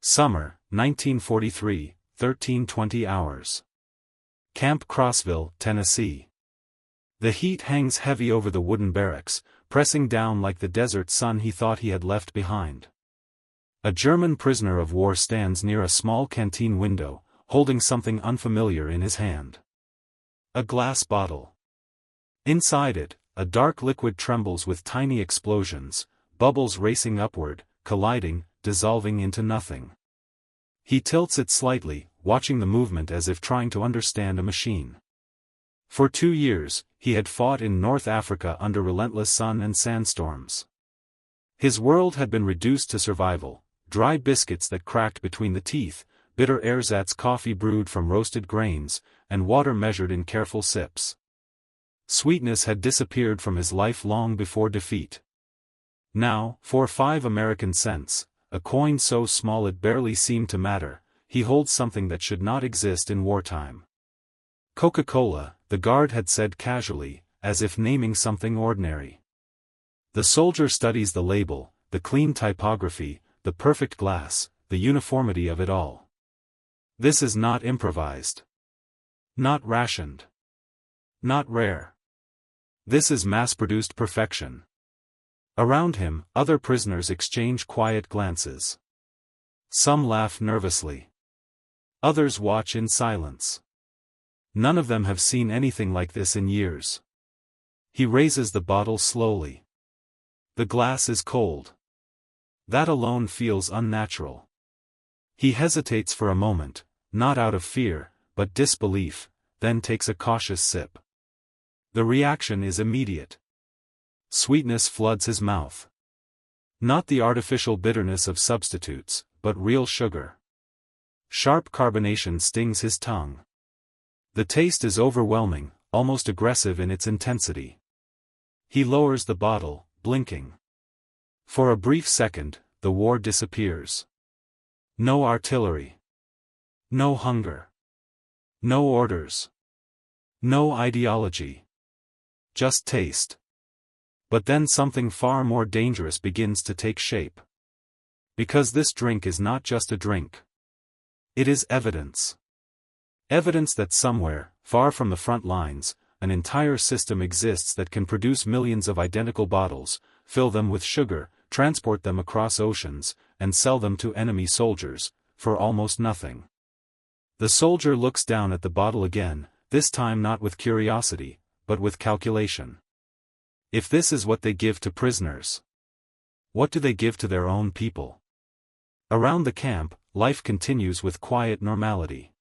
Summer, 1943, 13:20 hours. Camp Crossville, Tennessee. The heat hangs heavy over the wooden barracks, pressing down like the desert sun he thought he had left behind. A German prisoner of war stands near a small canteen window, holding something unfamiliar in his hand. A glass bottle. Inside it, a dark liquid trembles with tiny explosions, bubbles racing upward, colliding, dissolving into nothing. He tilts it slightly, watching the movement as if trying to understand a machine. For 2 years, he had fought in North Africa under relentless sun and sandstorms. His world had been reduced to survival: dry biscuits that cracked between the teeth, bitter ersatz coffee brewed from roasted grains, and water measured in careful sips. Sweetness had disappeared from his life long before defeat. Now, for 5 American cents, a coin so small it barely seemed to matter, he holds something that should not exist in wartime. Coca-Cola, the guard had said casually, as if naming something ordinary. The soldier studies the label, the clean typography, the perfect glass, the uniformity of it all. This is not improvised. Not rationed. Not rare. This is mass-produced perfection. Around him, other prisoners exchange quiet glances. Some laugh nervously. Others watch in silence. None of them have seen anything like this in years. He raises the bottle slowly. The glass is cold. That alone feels unnatural. He hesitates for a moment, not out of fear, but disbelief, then takes a cautious sip. The reaction is immediate. Sweetness floods his mouth. Not the artificial bitterness of substitutes, but real sugar. Sharp carbonation stings his tongue. The taste is overwhelming, almost aggressive in its intensity. He lowers the bottle, blinking. For a brief second, the war disappears. No artillery. No hunger. No orders. No ideology. Just taste. But then something far more dangerous begins to take shape. Because this drink is not just a drink. It is evidence. Evidence that somewhere, far from the front lines, an entire system exists that can produce millions of identical bottles, fill them with sugar, transport them across oceans, and sell them to enemy soldiers, for almost nothing. The soldier looks down at the bottle again, this time not with curiosity, but with calculation. If this is what they give to prisoners, what do they give to their own people? Around the camp, life continues with quiet normality.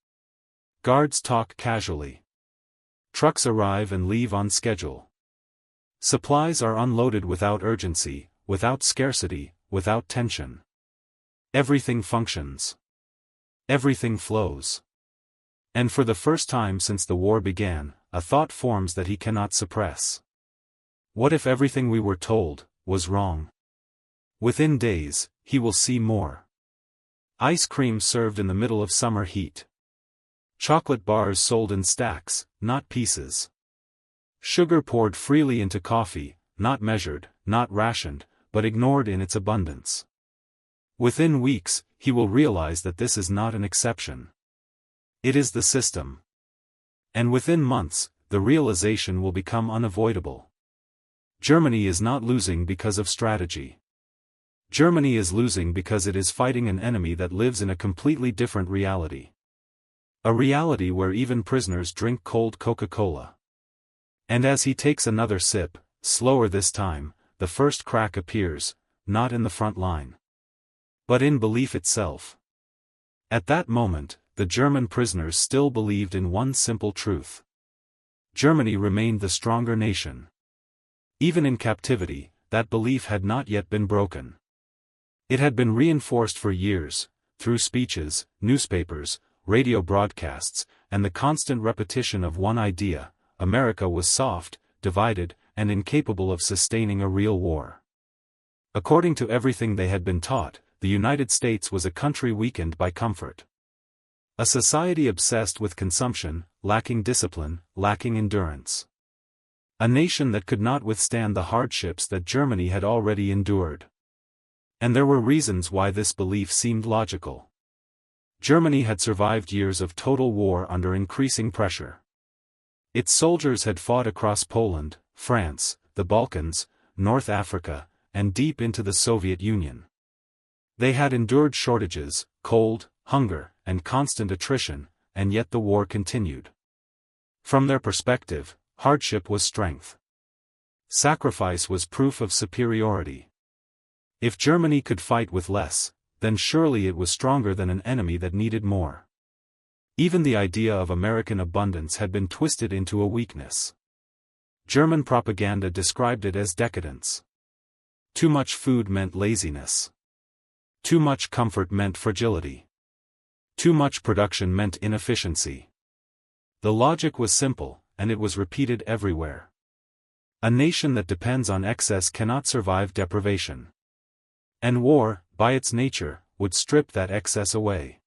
Guards talk casually. Trucks arrive and leave on schedule. Supplies are unloaded without urgency, without scarcity, without tension. Everything functions. Everything flows. And for the first time since the war began, a thought forms that he cannot suppress. What if everything we were told was wrong? Within days, he will see more. Ice cream served in the middle of summer heat. Chocolate bars sold in stacks, not pieces. Sugar poured freely into coffee, not measured, not rationed, but ignored in its abundance. Within weeks, he will realize that this is not an exception. It is the system. And within months, the realization will become unavoidable. Germany is not losing because of strategy. Germany is losing because it is fighting an enemy that lives in a completely different reality. A reality where even prisoners drink cold Coca-Cola. And as he takes another sip, slower this time, the first crack appears, not in the front line, but in belief itself. At that moment, the German prisoners still believed in one simple truth. Germany remained the stronger nation. Even in captivity, that belief had not yet been broken. It had been reinforced for years, through speeches, newspapers, radio broadcasts, and the constant repetition of one idea: America was soft, divided, and incapable of sustaining a real war. According to everything they had been taught, the United States was a country weakened by comfort. A society obsessed with consumption, lacking discipline, lacking endurance. A nation that could not withstand the hardships that Germany had already endured. And there were reasons why this belief seemed logical. Germany had survived years of total war under increasing pressure. Its soldiers had fought across Poland, France, the Balkans, North Africa, and deep into the Soviet Union. They had endured shortages, cold, hunger, and constant attrition, and yet the war continued. From their perspective, hardship was strength. Sacrifice was proof of superiority. If Germany could fight with less, then surely it was stronger than an enemy that needed more. Even the idea of American abundance had been twisted into a weakness. German propaganda described it as decadence. Too much food meant laziness. Too much comfort meant fragility. Too much production meant inefficiency. The logic was simple, and it was repeated everywhere. A nation that depends on excess cannot survive deprivation. And war, by its nature, would strip that excess away.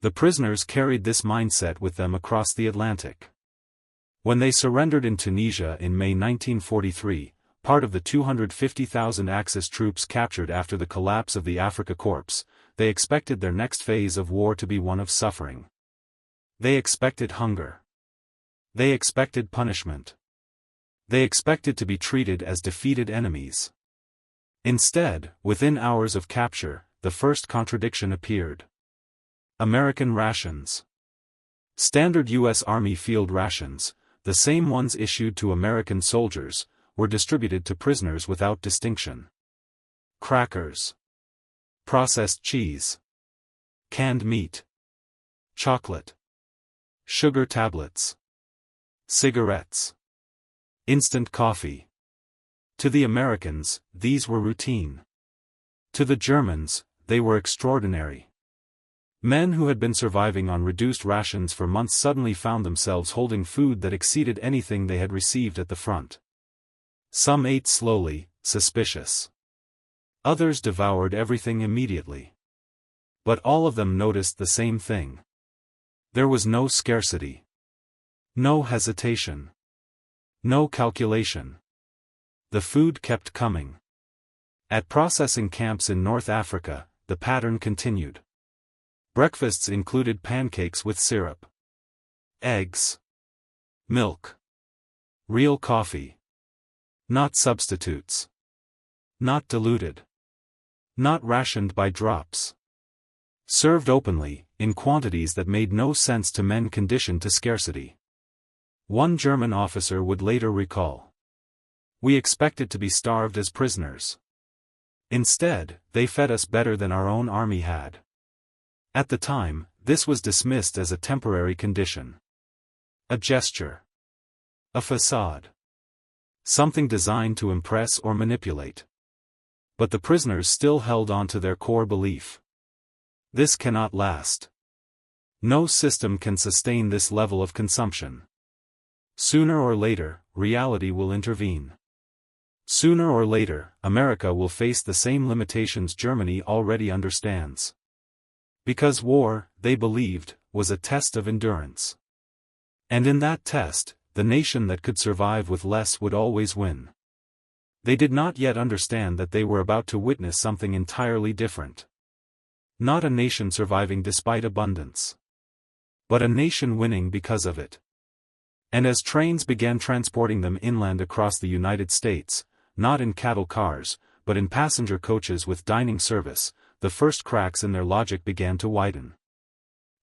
The prisoners carried this mindset with them across the Atlantic. When they surrendered in Tunisia in May 1943, part of the 250,000 Axis troops captured after the collapse of the Afrika Korps, they expected their next phase of war to be one of suffering. They expected hunger. They expected punishment. They expected to be treated as defeated enemies. Instead, within hours of capture, the first contradiction appeared. American rations. Standard U.S. Army field rations, the same ones issued to American soldiers, were distributed to prisoners without distinction. Crackers. Processed cheese. Canned meat. Chocolate. Sugar tablets. Cigarettes. Instant coffee. To the Americans, these were routine. To the Germans, they were extraordinary. Men who had been surviving on reduced rations for months suddenly found themselves holding food that exceeded anything they had received at the front. Some ate slowly, suspicious. Others devoured everything immediately. But all of them noticed the same thing. There was no scarcity. No hesitation. No calculation. The food kept coming. At processing camps in North Africa, the pattern continued. Breakfasts included pancakes with syrup. Eggs. Milk. Real coffee. Not substitutes. Not diluted. Not rationed by drops. Served openly, in quantities that made no sense to men conditioned to scarcity. One German officer would later recall. We expected to be starved as prisoners. Instead, they fed us better than our own army had. At the time, this was dismissed as a temporary condition. A gesture. A facade. Something designed to impress or manipulate. But the prisoners still held on to their core belief. This cannot last. No system can sustain this level of consumption. Sooner or later, reality will intervene. Sooner or later, America will face the same limitations Germany already understands. Because war, they believed, was a test of endurance. And in that test, the nation that could survive with less would always win. They did not yet understand that they were about to witness something entirely different. Not a nation surviving despite abundance. But a nation winning because of it. And as trains began transporting them inland across the United States, not in cattle cars, but in passenger coaches with dining service, the first cracks in their logic began to widen.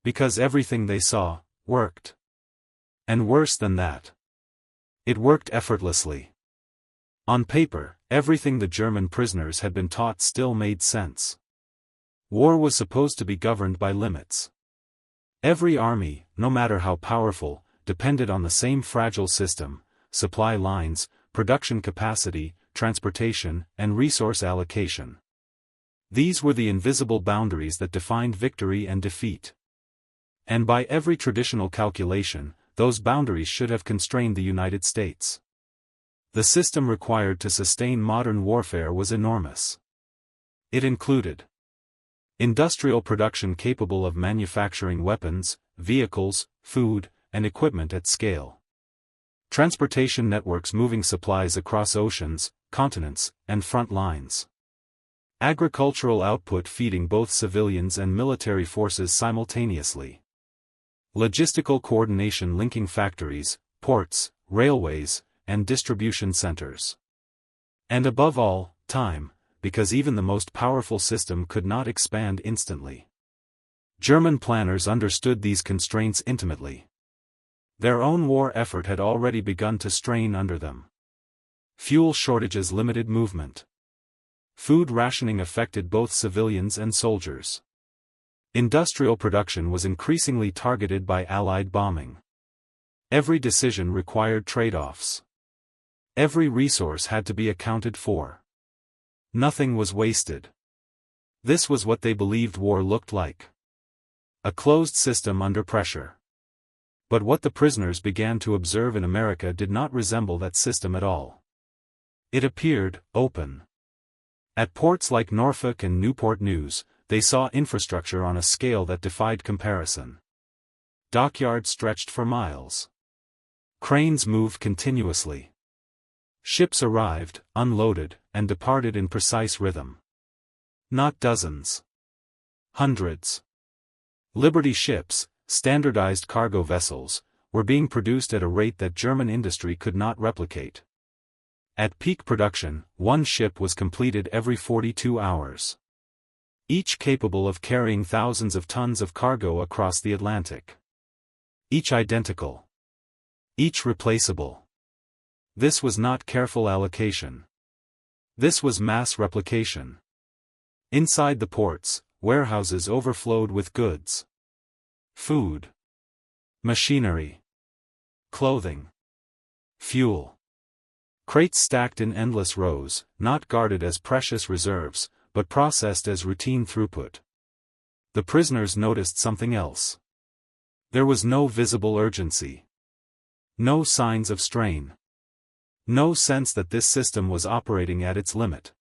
Because everything they saw, worked. And worse than that. It worked effortlessly. On paper, everything the German prisoners had been taught still made sense. War was supposed to be governed by limits. Every army, no matter how powerful, depended on the same fragile system: supply lines, production capacity, transportation, and resource allocation. These were the invisible boundaries that defined victory and defeat. And by every traditional calculation, those boundaries should have constrained the United States. The system required to sustain modern warfare was enormous. It included industrial production capable of manufacturing weapons, vehicles, food, and equipment at scale. Transportation networks moving supplies across oceans, continents, and front lines. Agricultural output feeding both civilians and military forces simultaneously. Logistical coordination linking factories, ports, railways, and distribution centers. And above all, time, because even the most powerful system could not expand instantly. German planners understood these constraints intimately. Their own war effort had already begun to strain under them. Fuel shortages limited movement. Food rationing affected both civilians and soldiers. Industrial production was increasingly targeted by Allied bombing. Every decision required trade-offs. Every resource had to be accounted for. Nothing was wasted. This was what they believed war looked like. A closed system under pressure. But what the prisoners began to observe in America did not resemble that system at all. It appeared open. At ports like Norfolk and Newport News, they saw infrastructure on a scale that defied comparison. Dockyards stretched for miles. Cranes moved continuously. Ships arrived, unloaded, and departed in precise rhythm. Not dozens. Hundreds. Liberty ships, standardized cargo vessels, were being produced at a rate that German industry could not replicate. At peak production, one ship was completed every 42 hours. Each capable of carrying thousands of tons of cargo across the Atlantic. Each identical. Each replaceable. This was not careful allocation. This was mass replication. Inside the ports, warehouses overflowed with goods. Food. Machinery. Clothing. Fuel. Crates stacked in endless rows, not guarded as precious reserves, but processed as routine throughput. The prisoners noticed something else. There was no visible urgency. No signs of strain. No sense that this system was operating at its limit.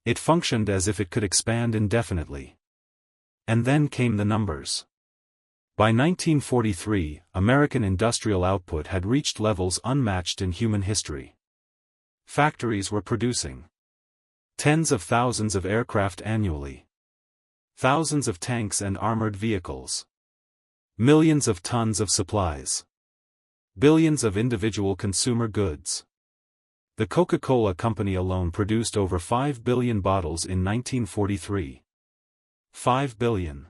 It functioned as if it could expand indefinitely. And then came the numbers. By 1943, American industrial output had reached levels unmatched in human history. Factories were producing tens of thousands of aircraft annually. Thousands of tanks and armored vehicles. Millions of tons of supplies. Billions of individual consumer goods. The Coca-Cola company alone produced over 5 billion bottles in 1943. 5 billion.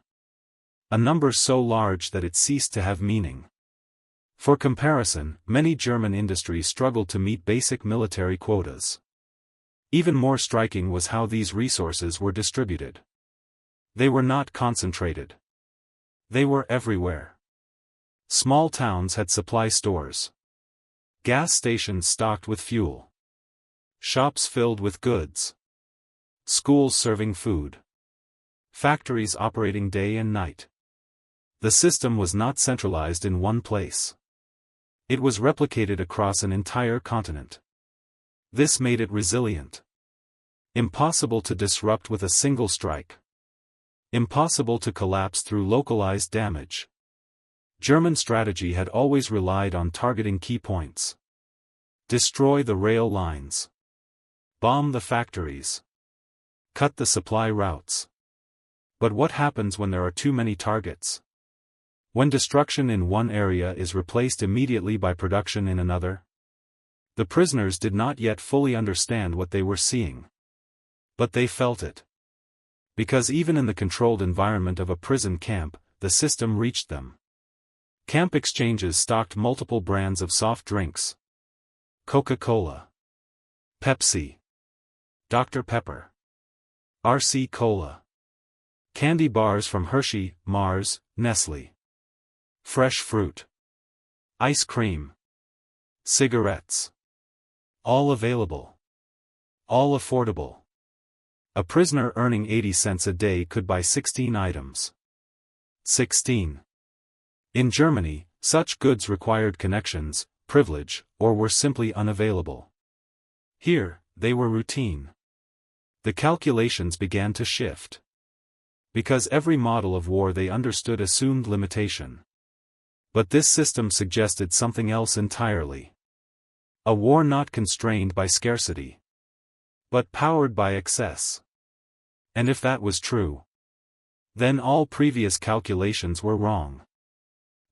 A number so large that it ceased to have meaning. For comparison, many German industries struggled to meet basic military quotas. Even more striking was how these resources were distributed. They were not concentrated. They were everywhere. Small towns had supply stores. Gas stations stocked with fuel. Shops filled with goods. Schools serving food. Factories operating day and night. The system was not centralized in one place. It was replicated across an entire continent. This made it resilient. Impossible to disrupt with a single strike. Impossible to collapse through localized damage. German strategy had always relied on targeting key points. Destroy the rail lines. Bomb the factories. Cut the supply routes. But what happens when there are too many targets? When destruction in one area is replaced immediately by production in another? The prisoners did not yet fully understand what they were seeing. But they felt it. Because even in the controlled environment of a prison camp, the system reached them. Camp exchanges stocked multiple brands of soft drinks. Coca-Cola. Pepsi. Dr. Pepper. RC Cola. Candy bars from Hershey, Mars, Nestle. Fresh fruit. Ice cream. Cigarettes. All available. All affordable. A prisoner earning 80 cents a day could buy 16 items. 16. In Germany, such goods required connections, privilege, or were simply unavailable. Here, they were routine. The calculations began to shift. Because every model of war they understood assumed limitation. But this system suggested something else entirely. A war not constrained by scarcity, but powered by excess. And if that was true, then all previous calculations were wrong.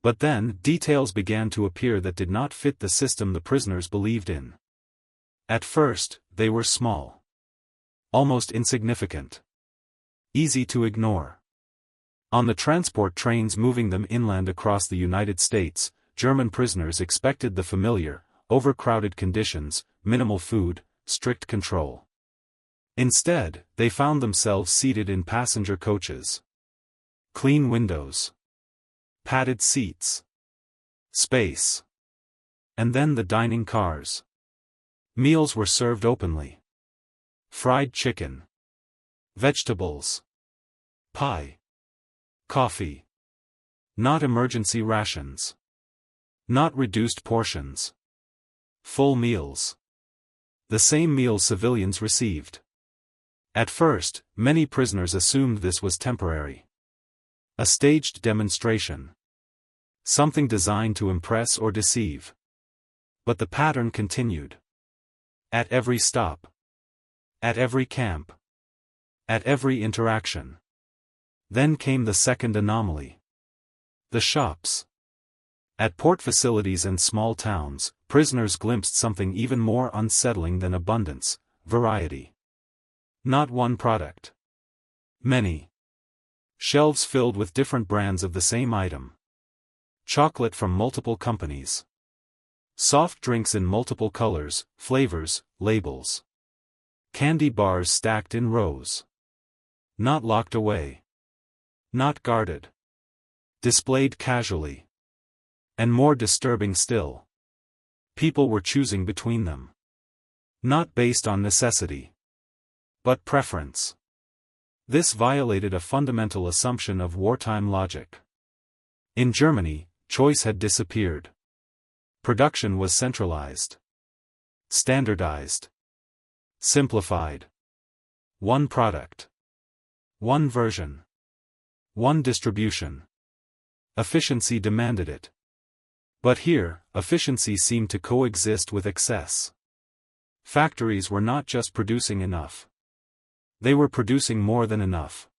But then, details began to appear that did not fit the system the prisoners believed in. At first, they were small. Almost insignificant. Easy to ignore. On the transport trains moving them inland across the United States, German prisoners expected the familiar, overcrowded conditions, minimal food, strict control. Instead, they found themselves seated in passenger coaches. Clean windows. Padded seats. Space. And then the dining cars. Meals were served openly. Fried chicken. Vegetables. Pie. Coffee. Not emergency rations. Not reduced portions. Full meals. The same meals civilians received. At first, many prisoners assumed this was temporary. A staged demonstration. Something designed to impress or deceive. But the pattern continued. At every stop. At every camp. At every interaction. Then came the second anomaly. The shops. At port facilities and small towns, prisoners glimpsed something even more unsettling than abundance: variety. Not one product. Many. Shelves filled with different brands of the same item. Chocolate from multiple companies. Soft drinks in multiple colors, flavors, labels. Candy bars stacked in rows. Not locked away. Not guarded. Displayed casually. And more disturbing still, people were choosing between them. Not based on necessity, but preference. This violated a fundamental assumption of wartime logic. In Germany, choice had disappeared. Production was centralized. Standardized. Simplified. One product. One version. One distribution. Efficiency demanded it. But here, efficiency seemed to coexist with excess. Factories were not just producing enough. They were producing more than enough.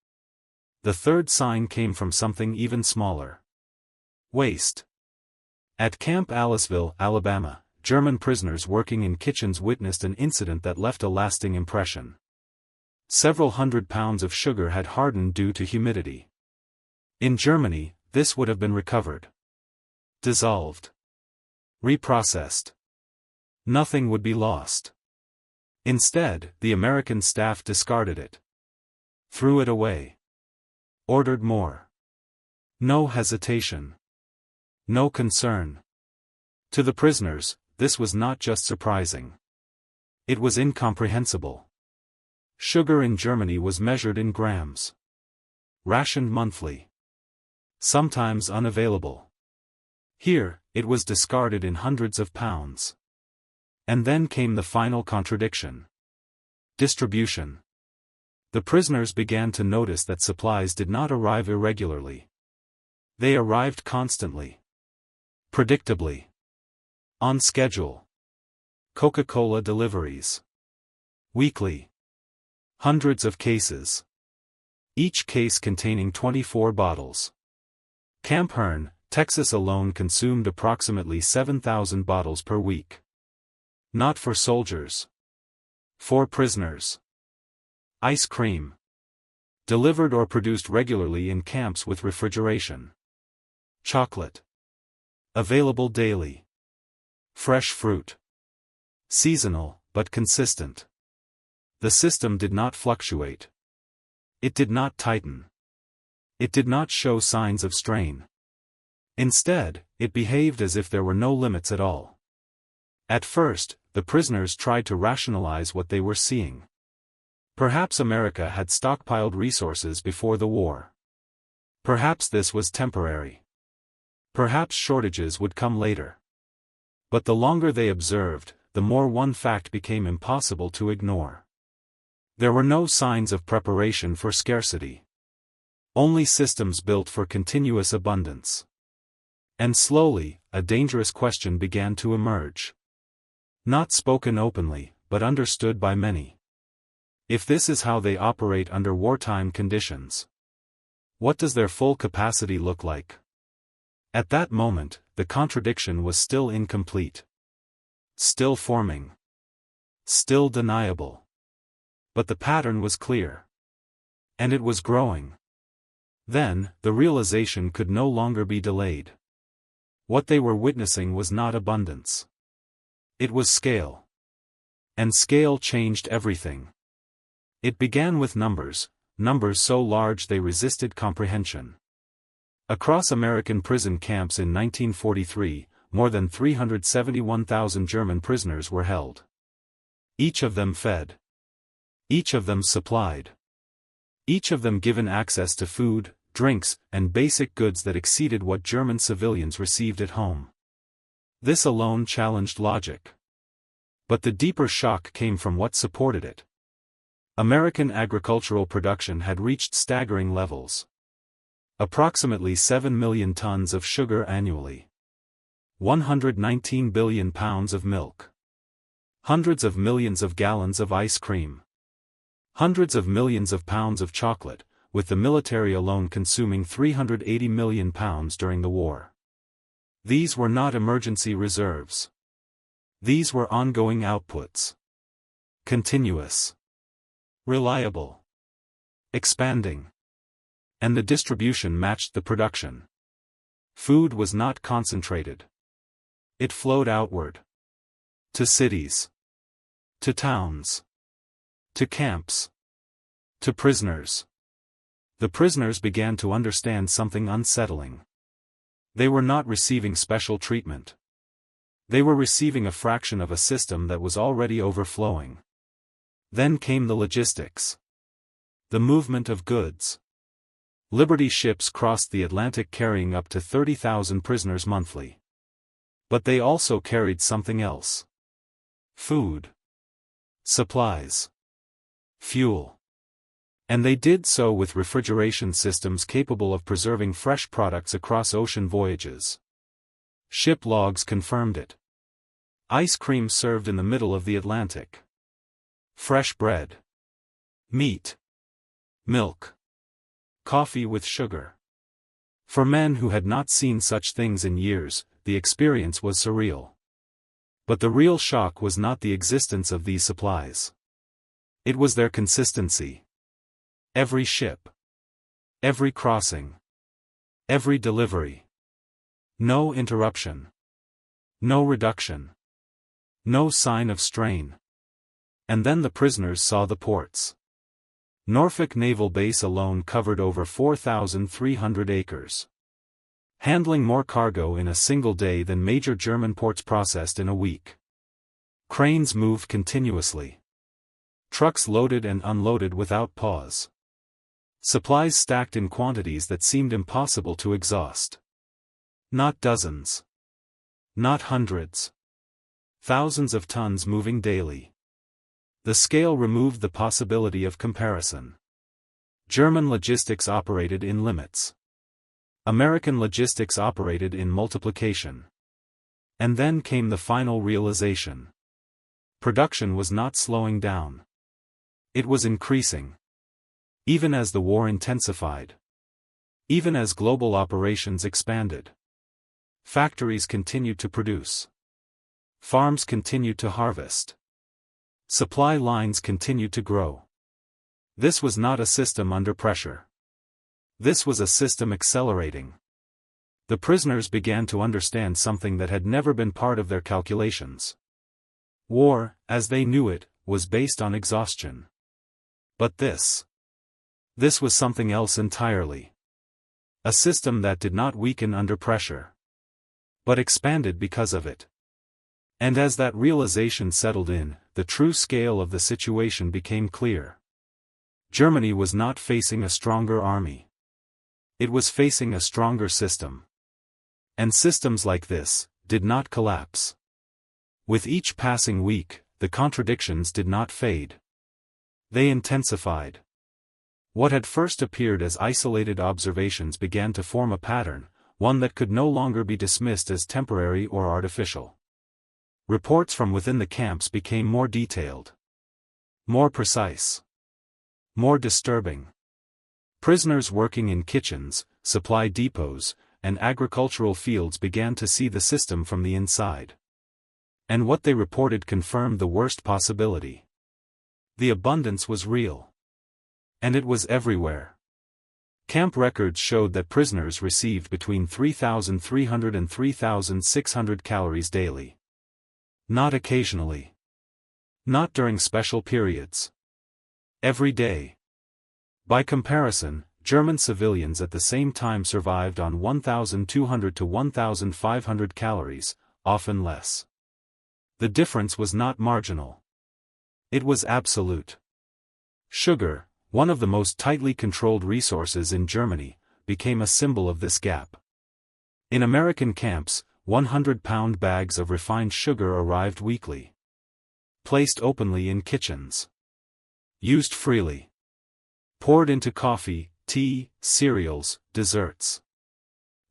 The third sign came from something even smaller. Waste. At Camp Aliceville, Alabama, German prisoners working in kitchens witnessed an incident that left a lasting impression. Several hundred pounds of sugar had hardened due to humidity. In Germany, this would have been recovered. Dissolved. Reprocessed. Nothing would be lost. Instead, the American staff discarded it. Threw it away. Ordered more. No hesitation. No concern. To the prisoners, this was not just surprising. It was incomprehensible. Sugar in Germany was measured in grams. Rationed monthly. Sometimes unavailable. Here, it was discarded in hundreds of pounds. And then came the final contradiction. Distribution. The prisoners began to notice that supplies did not arrive irregularly. They arrived constantly. Predictably. On schedule. Coca-Cola deliveries. Weekly. Hundreds of cases. Each case containing 24 bottles. Camp Hearn, Texas alone consumed approximately 7,000 bottles per week. Not for soldiers. For prisoners. Ice cream. Delivered or produced regularly in camps with refrigeration. Chocolate. Available daily. Fresh fruit. Seasonal, but consistent. The system did not fluctuate. It did not tighten. It did not show signs of strain. Instead, it behaved as if there were no limits at all. At first, the prisoners tried to rationalize what they were seeing. Perhaps America had stockpiled resources before the war. Perhaps this was temporary. Perhaps shortages would come later. But the longer they observed, the more one fact became impossible to ignore. There were no signs of preparation for scarcity. Only systems built for continuous abundance. And slowly, a dangerous question began to emerge. Not spoken openly, but understood by many. If this is how they operate under wartime conditions, what does their full capacity look like? At that moment, the contradiction was still incomplete. Still forming. Still deniable. But the pattern was clear. And it was growing. Then, the realization could no longer be delayed. What they were witnessing was not abundance. It was scale. And scale changed everything. It began with numbers so large they resisted comprehension. Across American prison camps in 1943, more than 371,000 German prisoners were held. Each of them fed. Each of them supplied. Each of them given access to food, drinks, and basic goods that exceeded what German civilians received at home. This alone challenged logic. But the deeper shock came from what supported it. American agricultural production had reached staggering levels. Approximately 7 million tons of sugar annually. 119 billion pounds of milk. Hundreds of millions of gallons of ice cream. Hundreds of millions of pounds of chocolate, with the military alone consuming 380 million pounds during the war. These were not emergency reserves. These were ongoing outputs. Continuous. Reliable. Expanding. And the distribution matched the production. Food was not concentrated. It flowed outward. To cities. To towns. To camps. To prisoners. The prisoners began to understand something unsettling. They were not receiving special treatment. They were receiving a fraction of a system that was already overflowing. Then came the logistics. The movement of goods. Liberty ships crossed the Atlantic carrying up to 30,000 prisoners monthly. But they also carried something else. Food. Supplies. Fuel. And they did so with refrigeration systems capable of preserving fresh products across ocean voyages. Ship logs confirmed it. Ice cream served in the middle of the Atlantic. Fresh bread. Meat. Milk. Coffee with sugar. For men who had not seen such things in years, the experience was surreal. But the real shock was not the existence of these supplies. It was their consistency. Every ship. Every crossing. Every delivery. No interruption. No reduction. No sign of strain. And then the prisoners saw the ports. Norfolk Naval Base alone covered over 4,300 acres. Handling more cargo in a single day than major German ports processed in a week. Cranes moved continuously. Trucks loaded and unloaded without pause. Supplies stacked in quantities that seemed impossible to exhaust. Not dozens. Not hundreds. Thousands of tons moving daily. The scale removed the possibility of comparison. German logistics operated in limits. American logistics operated in multiplication. And then came the final realization. Production was not slowing down. It was increasing. Even as the war intensified. Even as global operations expanded. Factories continued to produce. Farms continued to harvest. Supply lines continued to grow. This was not a system under pressure. This was a system accelerating. The prisoners began to understand something that had never been part of their calculations. War, as they knew it, was based on exhaustion. But this was something else entirely. A system that did not weaken under pressure, but expanded because of it. And as that realization settled in, the true scale of the situation became clear. Germany was not facing a stronger army. It was facing a stronger system. And systems like this did not collapse. With each passing week, the contradictions did not fade. They intensified. What had first appeared as isolated observations began to form a pattern, one that could no longer be dismissed as temporary or artificial. Reports from within the camps became more detailed. More precise. More disturbing. Prisoners working in kitchens, supply depots, and agricultural fields began to see the system from the inside. And what they reported confirmed the worst possibility. The abundance was real. And it was everywhere. Camp records showed that prisoners received between 3,300 and 3,600 calories daily. Not occasionally. Not during special periods. Every day. By comparison, German civilians at the same time survived on 1,200 to 1,500 calories, often less. The difference was not marginal. It was absolute. Sugar, one of the most tightly controlled resources in Germany, became a symbol of this gap. In American camps, 100-pound bags of refined sugar arrived weekly. Placed openly in kitchens. Used freely. Poured into coffee, tea, cereals, desserts.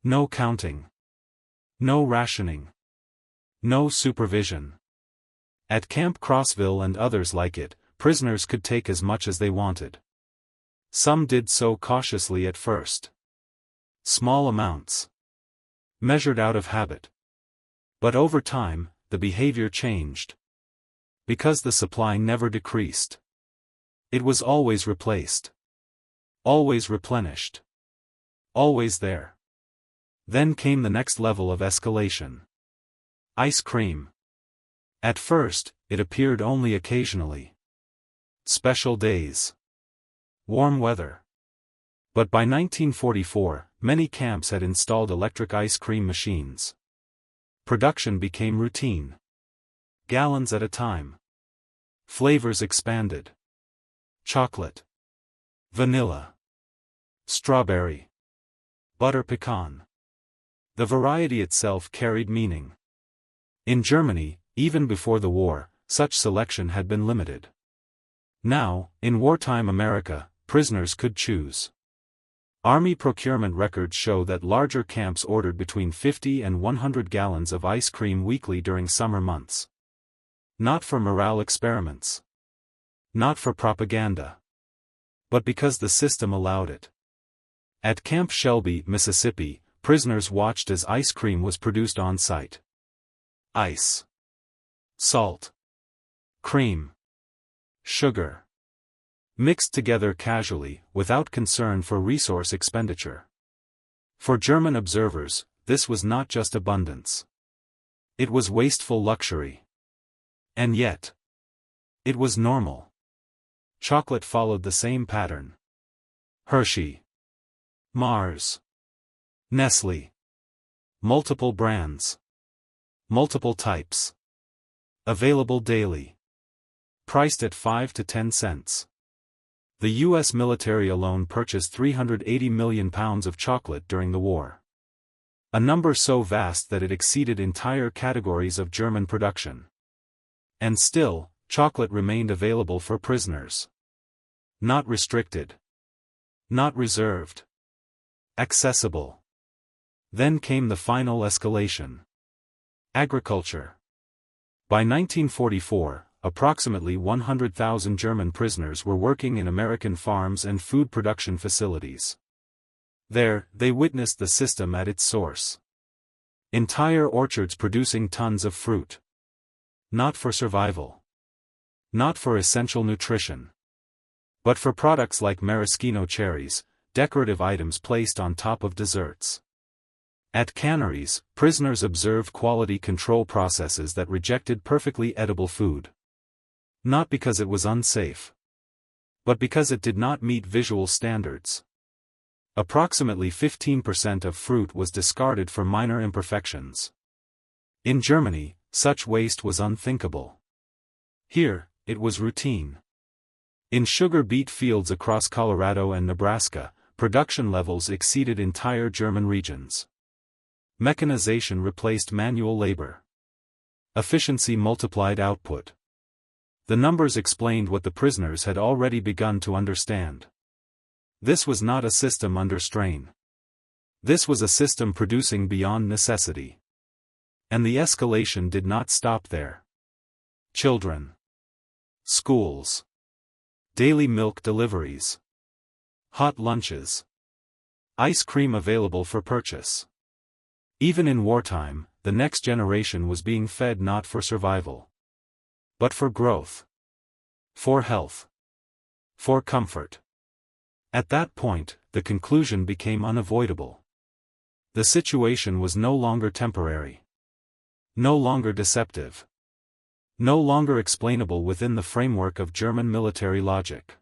No counting. No rationing. No supervision. At Camp Crossville and others like it, prisoners could take as much as they wanted. Some did so cautiously at first. Small amounts. Measured out of habit. But over time, the behavior changed. Because the supply never decreased. It was always replaced. Always replenished. Always there. Then came the next level of escalation. Ice cream. At first, it appeared only occasionally. Special days. Warm weather. But by 1944, many camps had installed electric ice cream machines. Production became routine. Gallons at a time. Flavors expanded. Chocolate. Vanilla. Strawberry. Butter pecan. The variety itself carried meaning. In Germany, even before the war, such selection had been limited. Now, in wartime America, prisoners could choose. Army procurement records show that larger camps ordered between 50 and 100 gallons of ice cream weekly during summer months. Not for morale experiments. Not for propaganda. But because the system allowed it. At Camp Shelby, Mississippi, prisoners watched as ice cream was produced on site. Ice. Salt. Cream. Sugar. Mixed together casually, without concern for resource expenditure. For German observers, this was not just abundance. It was wasteful luxury. And yet, it was normal. Chocolate followed the same pattern. Hershey. Mars. Nestle. Multiple brands. Multiple types. Available daily. Priced at 5 to 10 cents. The U.S. military alone purchased 380 million pounds of chocolate during the war. A number so vast that it exceeded entire categories of German production. And still, chocolate remained available for prisoners. Not restricted. Not reserved. Accessible. Then came the final escalation. Agriculture. By 1944, approximately 100,000 German prisoners were working in American farms and food production facilities. There, they witnessed the system at its source. Entire orchards producing tons of fruit. Not for survival. Not for essential nutrition. But for products like maraschino cherries, decorative items placed on top of desserts. At canneries, prisoners observed quality control processes that rejected perfectly edible food. Not because it was unsafe. But because it did not meet visual standards. Approximately 15% of fruit was discarded for minor imperfections. In Germany, such waste was unthinkable. Here, it was routine. In sugar beet fields across Colorado and Nebraska, production levels exceeded entire German regions. Mechanization replaced manual labor. Efficiency multiplied output. The numbers explained what the prisoners had already begun to understand. This was not a system under strain. This was a system producing beyond necessity. And the escalation did not stop there. Children. Schools. Daily milk deliveries. Hot lunches. Ice cream available for purchase. Even in wartime, the next generation was being fed not for survival, but for growth. For health. For comfort. At that point, the conclusion became unavoidable. The situation was no longer temporary. No longer deceptive. No longer explainable within the framework of German military logic.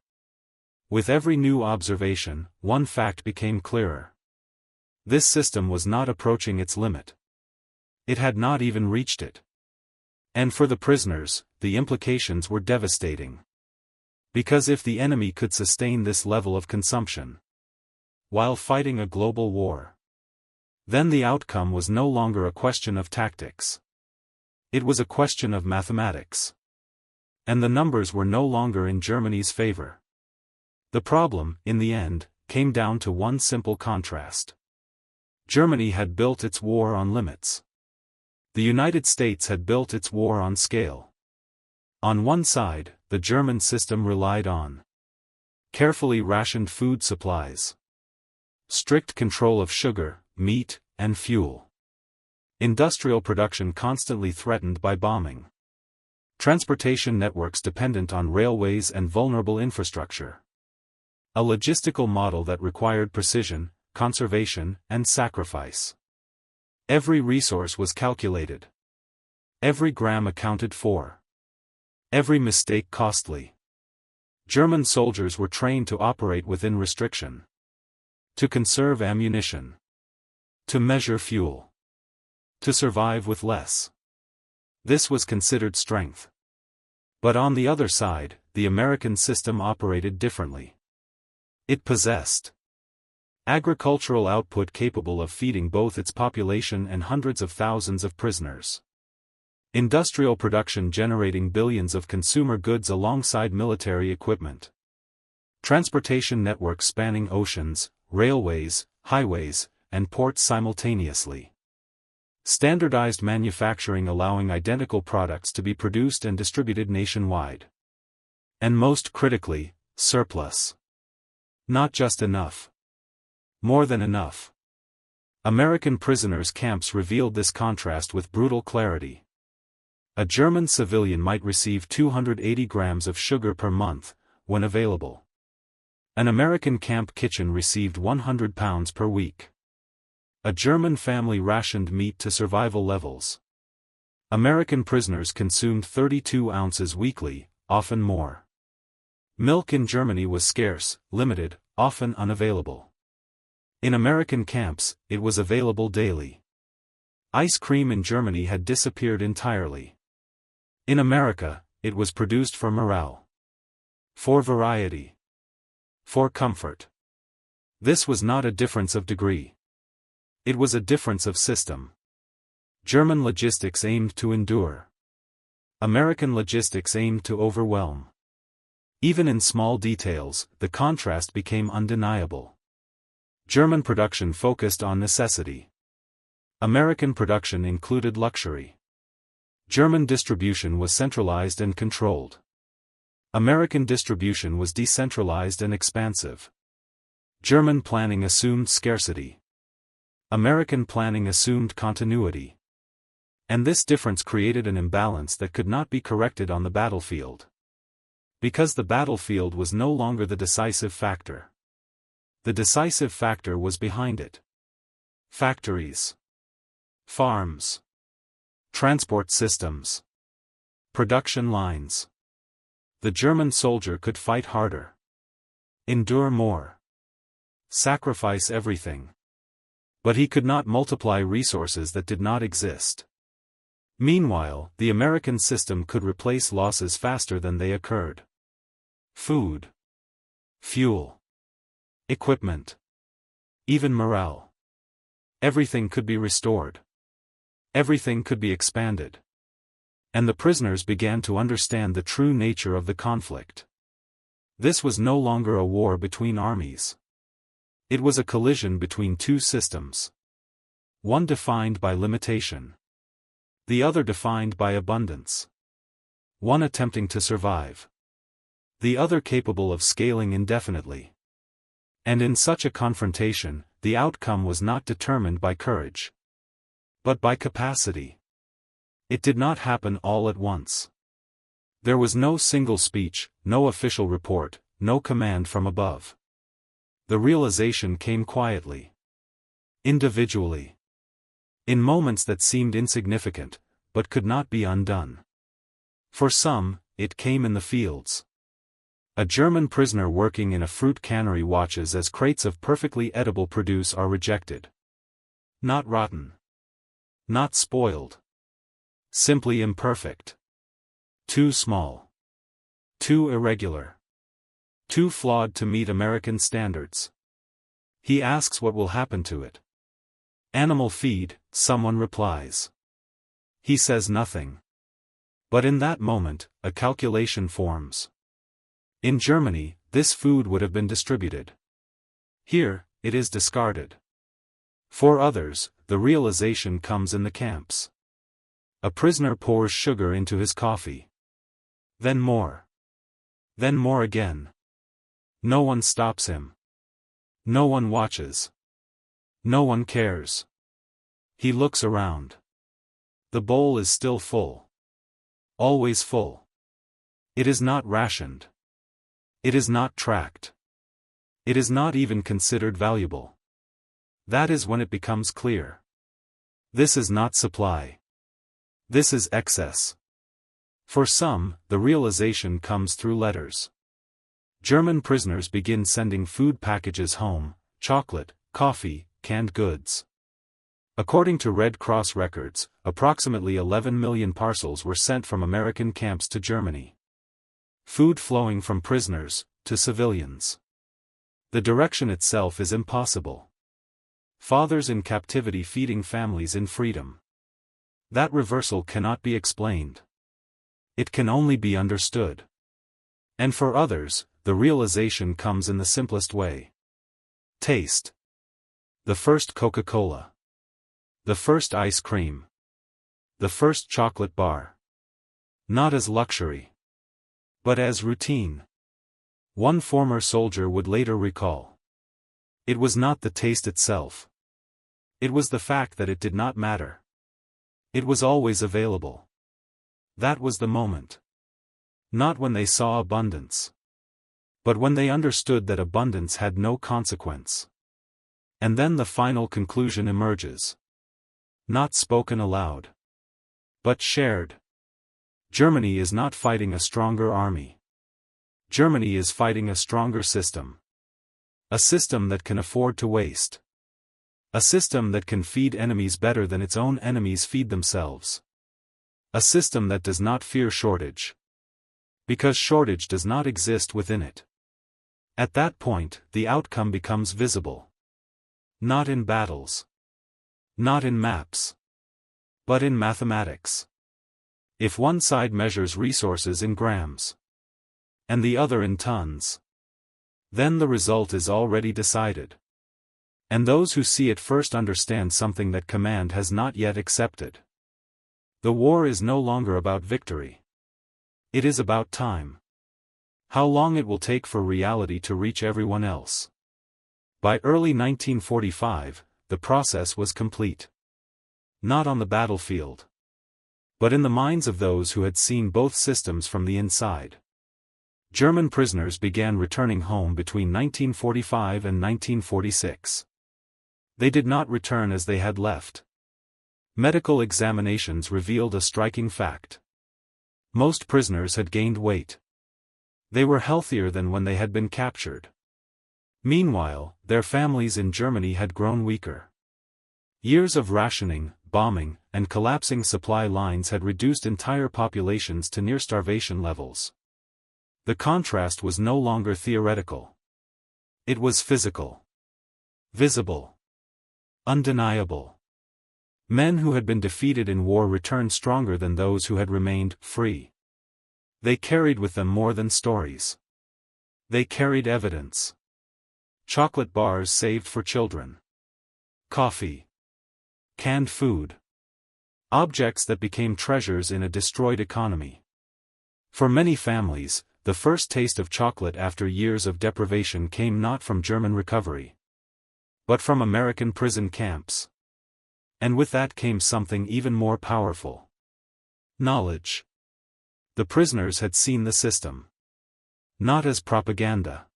With every new observation, one fact became clearer. This system was not approaching its limit. It had not even reached it. And for the prisoners, the implications were devastating. Because if the enemy could sustain this level of consumption while fighting a global war, then the outcome was no longer a question of tactics. It was a question of mathematics. And the numbers were no longer in Germany's favor. The problem, in the end, came down to one simple contrast. Germany had built its war on limits. The United States had built its war on scale. On one side, the German system relied on carefully rationed food supplies, strict control of sugar, meat, and fuel, industrial production constantly threatened by bombing, transportation networks dependent on railways and vulnerable infrastructure, a logistical model that required precision, conservation, and sacrifice. Every resource was calculated. Every gram accounted for. Every mistake costly. German soldiers were trained to operate within restriction. To conserve ammunition. To measure fuel. To survive with less. This was considered strength. But on the other side, the American system operated differently. It possessed agricultural output capable of feeding both its population and hundreds of thousands of prisoners. Industrial production generating billions of consumer goods alongside military equipment. Transportation networks spanning oceans, railways, highways, and ports simultaneously. Standardized manufacturing allowing identical products to be produced and distributed nationwide. And most critically, surplus. Not just enough. More than enough. American prisoners' camps revealed this contrast with brutal clarity. A German civilian might receive 280 grams of sugar per month, when available. An American camp kitchen received 100 pounds per week. A German family rationed meat to survival levels. American prisoners consumed 32 ounces weekly, often more. Milk in Germany was scarce, limited, often unavailable. In American camps, it was available daily. Ice cream in Germany had disappeared entirely. In America, it was produced for morale. For variety. For comfort. This was not a difference of degree. It was a difference of system. German logistics aimed to endure. American logistics aimed to overwhelm. Even in small details, the contrast became undeniable. German production focused on necessity. American production included luxury. German distribution was centralized and controlled. American distribution was decentralized and expansive. German planning assumed scarcity. American planning assumed continuity. And this difference created an imbalance that could not be corrected on the battlefield. Because the battlefield was no longer the decisive factor. The decisive factor was behind it. Factories. Farms. Transport systems. Production lines. The German soldier could fight harder. Endure more. Sacrifice everything. But he could not multiply resources that did not exist. Meanwhile, the American system could replace losses faster than they occurred. Food. Fuel. Equipment. Even morale. Everything could be restored. Everything could be expanded. And the prisoners began to understand the true nature of the conflict. This was no longer a war between armies. It was a collision between two systems. One defined by limitation. The other defined by abundance. One attempting to survive. the other capable of scaling indefinitely. And in such a confrontation, the outcome was not determined by courage, but by capacity. It did not happen all at once. There was no single speech, no official report, no command from above. The realization came quietly, individually, in moments that seemed insignificant, but could not be undone. For some, it came in the fields. A German prisoner working in a fruit cannery watches as crates of perfectly edible produce are rejected. Not rotten. Not spoiled. Simply imperfect. Too small. Too irregular. Too flawed to meet American standards. He asks what will happen to it. Animal feed, someone replies. He says nothing. But in that moment, a calculation forms. In Germany, this food would have been distributed. Here, it is discarded. For others, the realization comes in the camps. A prisoner pours sugar into his coffee. Then more. Then more again. No one stops him. No one watches. No one cares. He looks around. The bowl is still full. Always full. It is not rationed. It is not tracked. It is not even considered valuable. That is when it becomes clear. This is not supply. This is excess. For some, the realization comes through letters. German prisoners begin sending food packages home, chocolate, coffee, canned goods. According to Red Cross records, approximately 11 million parcels were sent from American camps to Germany. Food flowing from prisoners to civilians. The direction itself is impossible. Fathers in captivity feeding families in freedom. That reversal cannot be explained. It can only be understood. And for others, the realization comes in the simplest way. Taste. The first Coca-Cola. The first ice cream. The first chocolate bar. Not as luxury, but as routine. One former soldier would later recall. It was not the taste itself. It was the fact that it did not matter. It was always available. That was the moment. Not when they saw abundance, but when they understood that abundance had no consequence. And then the final conclusion emerges. Not spoken aloud, but shared. Germany is not fighting a stronger army. Germany is fighting a stronger system. A system that can afford to waste. A system that can feed enemies better than its own enemies feed themselves. A system that does not fear shortage. Because shortage does not exist within it. At that point, the outcome becomes visible. Not in battles. Not in maps. But in mathematics. If one side measures resources in grams, and the other in tons, then the result is already decided. And those who see it first understand something that command has not yet accepted. The war is no longer about victory. It is about time. How long it will take for reality to reach everyone else. By early 1945, the process was complete. Not on the battlefield, but in the minds of those who had seen both systems from the inside. German prisoners began returning home between 1945 and 1946. They did not return as they had left. Medical examinations revealed a striking fact. Most prisoners had gained weight. They were healthier than when they had been captured. Meanwhile, their families in Germany had grown weaker. Years of rationing, bombing, and collapsing supply lines had reduced entire populations to near starvation levels. The contrast was no longer theoretical. It was physical. Visible. Undeniable. Men who had been defeated in war returned stronger than those who had remained free. They carried with them more than stories. They carried evidence. Chocolate bars saved for children. Coffee. Canned food. Objects that became treasures in a destroyed economy. For many families, the first taste of chocolate after years of deprivation came not from German recovery, but from American prison camps. And with that came something even more powerful. Knowledge. The prisoners had seen the system. Not as propaganda.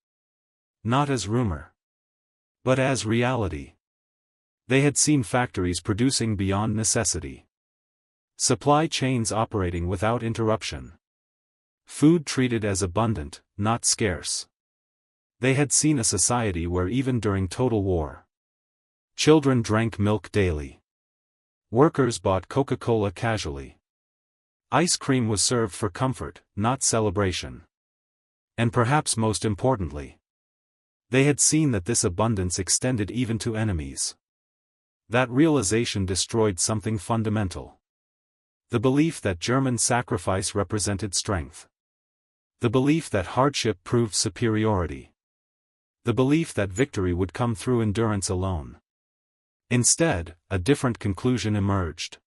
Not as rumor. But as reality. They had seen factories producing beyond necessity. Supply chains operating without interruption. Food treated as abundant, not scarce. They had seen a society where even during total war, children drank milk daily. Workers bought Coca-Cola casually. Ice cream was served for comfort, not celebration. And perhaps most importantly, they had seen that this abundance extended even to enemies. That realization destroyed something fundamental. The belief that German sacrifice represented strength. The belief that hardship proved superiority. The belief that victory would come through endurance alone. Instead, a different conclusion emerged.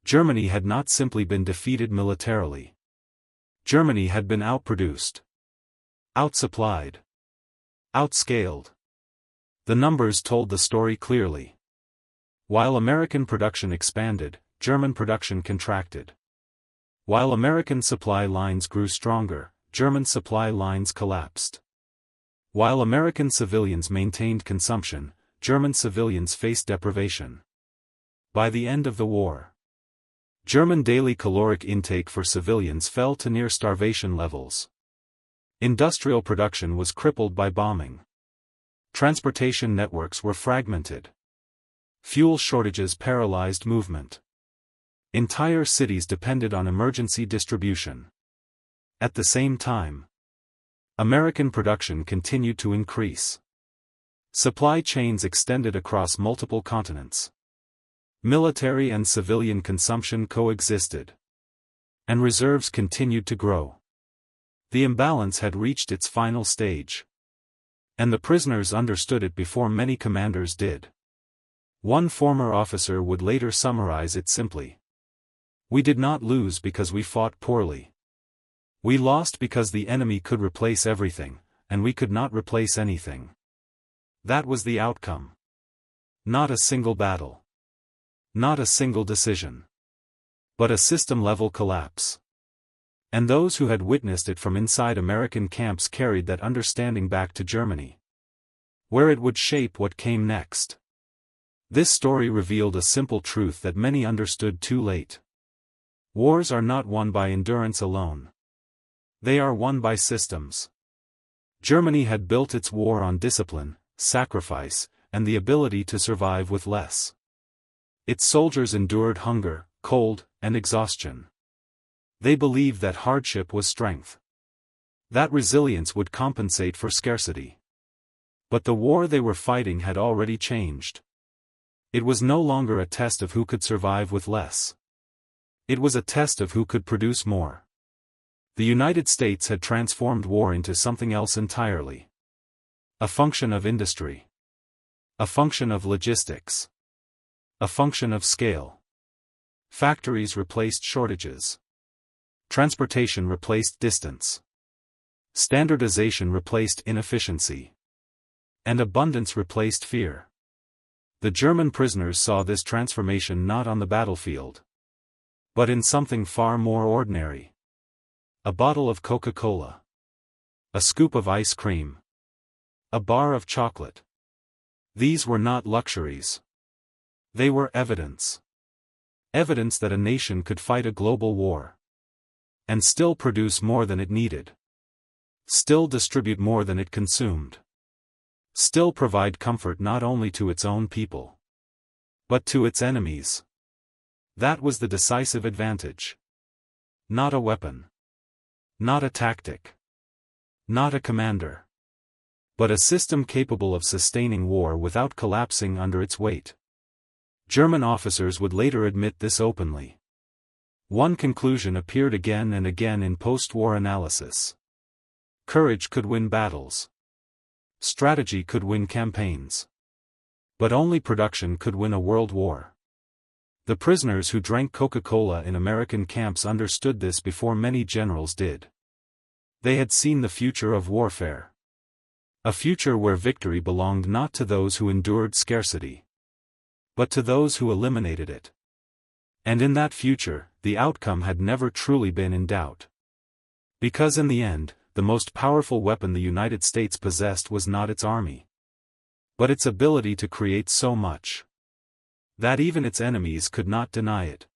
Germany had not simply been defeated militarily. Germany had been outproduced. Outsupplied. Outscaled. The numbers told the story clearly. While American production expanded, German production contracted. While American supply lines grew stronger, German supply lines collapsed. While American civilians maintained consumption, German civilians faced deprivation. By the end of the war, German daily caloric intake for civilians fell to near starvation levels. Industrial production was crippled by bombing. Transportation networks were fragmented. Fuel shortages paralyzed movement. Entire cities depended on emergency distribution. At the same time, American production continued to increase. Supply chains extended across multiple continents. Military and civilian consumption coexisted. And reserves continued to grow. The imbalance had reached its final stage. And the prisoners understood it before many commanders did. One former officer would later summarize it simply. We did not lose because we fought poorly. We lost because the enemy could replace everything, and we could not replace anything. That was the outcome. Not a single battle. Not a single decision. But a system-level collapse. And those who had witnessed it from inside American camps carried that understanding back to Germany, where it would shape what came next. This story revealed a simple truth that many understood too late. Wars are not won by endurance alone. They are won by systems. Germany had built its war on discipline, sacrifice, and the ability to survive with less. Its soldiers endured hunger, cold, and exhaustion. They believed that hardship was strength. That resilience would compensate for scarcity. But the war they were fighting had already changed. It was no longer a test of who could survive with less. It was a test of who could produce more. The United States had transformed war into something else entirely. A function of industry. A function of logistics. A function of scale. Factories replaced shortages. Transportation replaced distance. Standardization replaced inefficiency. And abundance replaced fear. The German prisoners saw this transformation not on the battlefield, but in something far more ordinary. A bottle of Coca-Cola. A scoop of ice cream. A bar of chocolate. These were not luxuries. They were evidence. Evidence that a nation could fight a global war. And still produce more than it needed. Still distribute more than it consumed. Still provide comfort not only to its own people, but to its enemies. That was the decisive advantage. Not a weapon. Not a tactic. Not a commander. But a system capable of sustaining war without collapsing under its weight. German officers would later admit this openly. One conclusion appeared again and again in post-war analysis. Courage could win battles. Strategy could win campaigns. But only production could win a world war. The prisoners who drank Coca-Cola in American camps understood this before many generals did. They had seen the future of warfare. A future where victory belonged not to those who endured scarcity, but to those who eliminated it. And in that future, the outcome had never truly been in doubt. Because in the end, the most powerful weapon the United States possessed was not its army, but its ability to create so much that even its enemies could not deny it.